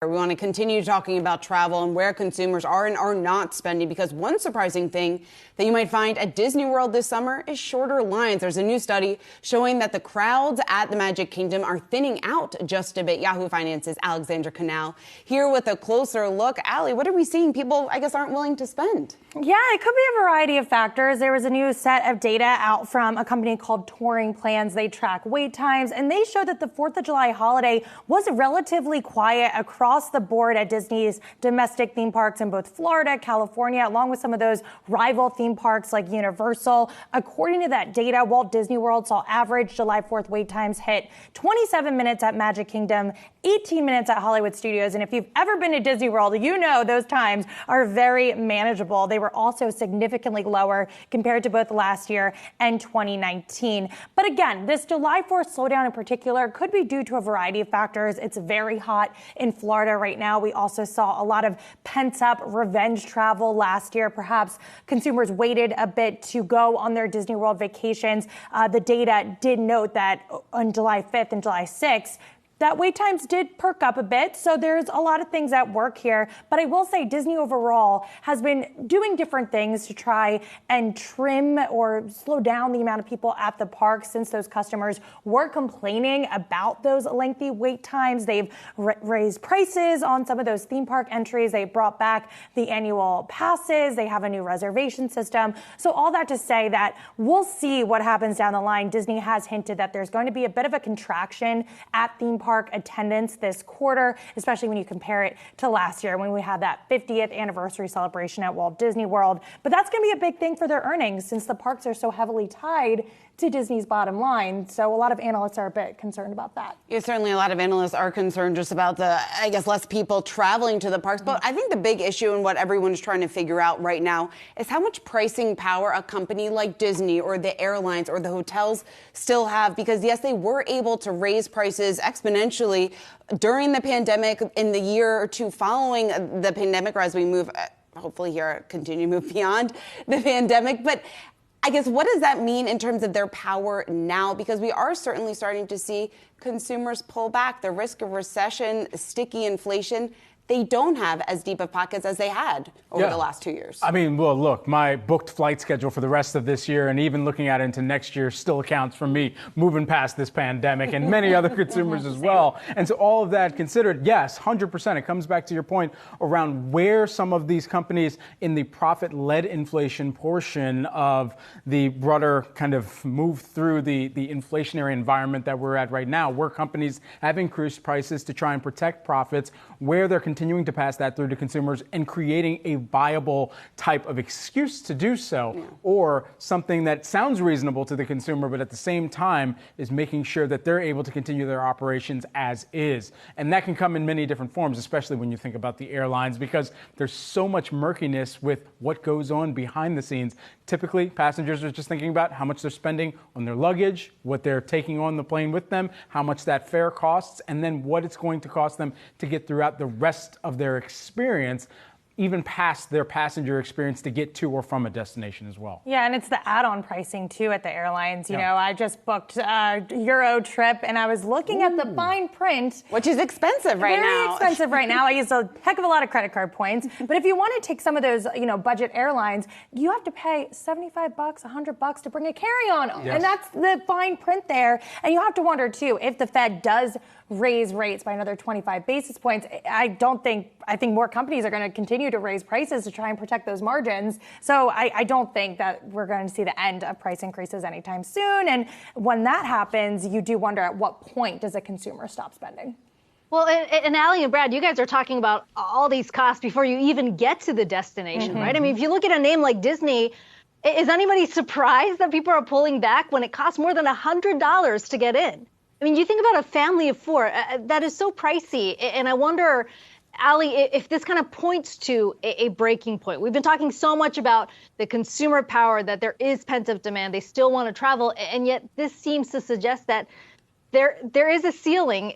We want to continue talking about travel and where consumers are and are not spending, because one surprising thing that you might find at Disney World this summer is shorter lines. There's a new study showing that the crowds at the Magic Kingdom are thinning out just a bit. Yahoo Finance's Canal here with a closer look. Allie, what are we seeing? People, I guess, aren't willing to spend. Yeah, it could be a variety of factors. There was a new set of data out from a company called Touring Plans. They track wait times, and they show that the 4th of July holiday was relatively quiet across the board at Disney's domestic theme parks in both Florida, California, along with some of those rival theme parks like Universal. According to that data, Walt Disney World saw average July 4th wait times hit 27 minutes at Magic Kingdom, 18 minutes at Hollywood Studios. And if you've ever been to Disney World, you know those times are very manageable. They were also significantly lower compared to both last year and 2019. But again, this July 4th slowdown in particular could be due to a variety of factors. It's very hot in Florida right now. We also saw a lot of pent-up revenge travel last year. Perhaps consumers waited a bit to go on their Disney World vacations. The data did note that on July 5th and July 6th, that wait times did perk up a bit, so there's a lot of things at work here. But I will say Disney overall has been doing different things to try and trim or slow down the amount of people at the park, since those customers were complaining about those lengthy wait times. They've raised prices on some of those theme park entries. They brought back the annual passes. They have a new reservation system. So all that to say that we'll see what happens down the line. Disney has hinted that there's going to be a bit of a contraction at theme park attendance this quarter, especially when you compare it to last year when we had that 50th anniversary celebration at Walt Disney World. But that's going to be a big thing for their earnings, since the parks are so heavily tied to Disney's bottom line. So a lot of analysts are a bit concerned about that. Yeah, certainly a lot of analysts are concerned just about the, I guess, less people traveling to the parks. But I think the big issue and what everyone's trying to figure out right now is how much pricing power a company like Disney or the airlines or the hotels still have. Because yes, they were able to raise prices exponentially during the pandemic, in the year or two following the pandemic, or as we move, hopefully here, continue to move beyond the pandemic. But I guess, what does that mean in terms of their power now? Because we are certainly starting to see consumers pull back. The risk of recession, sticky inflation, they don't have as deep of pockets as they had over the last 2 years. I mean, well, look, my booked flight schedule for the rest of this year and even looking out into next year still accounts for me moving past this pandemic, and many other consumers as well. And so all of that considered, yes, 100%. It comes back to your point around where some of these companies in the profit-led inflation portion of the broader kind of move through the inflationary environment that we're at right now, where companies have increased prices to try and protect profits, where they're continuing to pass that through to consumers and creating a viable type of excuse to do so, or something that sounds reasonable to the consumer, but at the same time is making sure that they're able to continue their operations as is. And that can come in many different forms, especially when you think about the airlines, because there's so much murkiness with what goes on behind the scenes. Typically, passengers are just thinking about how much they're spending on their luggage, what they're taking on the plane with them, how much that fare costs, and then what it's going to cost them to get throughout the rest of their experience, even past their passenger experience, to get to or from a destination as well. Yeah, and it's the add-on pricing too at the airlines. You know, I just booked a Euro trip and I was looking at the fine print. Which is expensive right now. Very expensive right now. I used a heck of a lot of credit card points. But if you want to take some of those, budget airlines, you have to pay $75, $100 to bring a carry-on. Yes. And that's the fine print there. And you have to wonder too, if the Fed does raise rates by another 25 basis points, I think more companies are going to continue to raise prices to try and protect those margins. So I don't think that we're going to see the end of price increases anytime soon. And when that happens, you do wonder at what point does a consumer stop spending? Well, and Allie and Brad, you guys are talking about all these costs before you even get to the destination, right? I mean, if you look at a name like Disney, is anybody surprised that people are pulling back when it costs more than $100 to get in? I mean, you think about a family of four, that is so pricey. And I wonder, Allie, if this kind of points to a breaking point. We've been talking so much about the consumer power, that there is pent-up demand. They still want to travel. And yet this seems to suggest that there is a ceiling.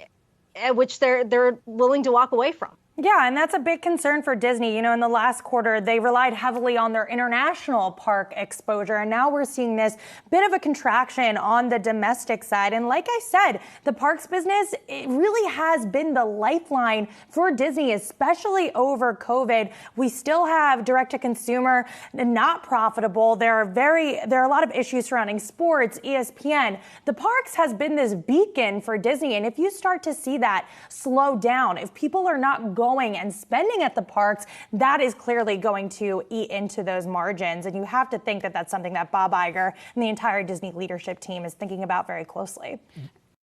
which they're willing to walk away from. Yeah, and that's a big concern for Disney. In the last quarter, they relied heavily on their international park exposure, and now we're seeing this bit of a contraction on the domestic side. And like I said, the parks business, it really has been the lifeline for Disney, especially over COVID. We still have direct-to-consumer not profitable. There are a lot of issues surrounding sports, ESPN. The parks has been this beacon for Disney, and if you start to see that slow down, if people are not going and spending at the parks, that is clearly going to eat into those margins. And you have to think that that's something that Bob Iger and the entire Disney leadership team is thinking about very closely.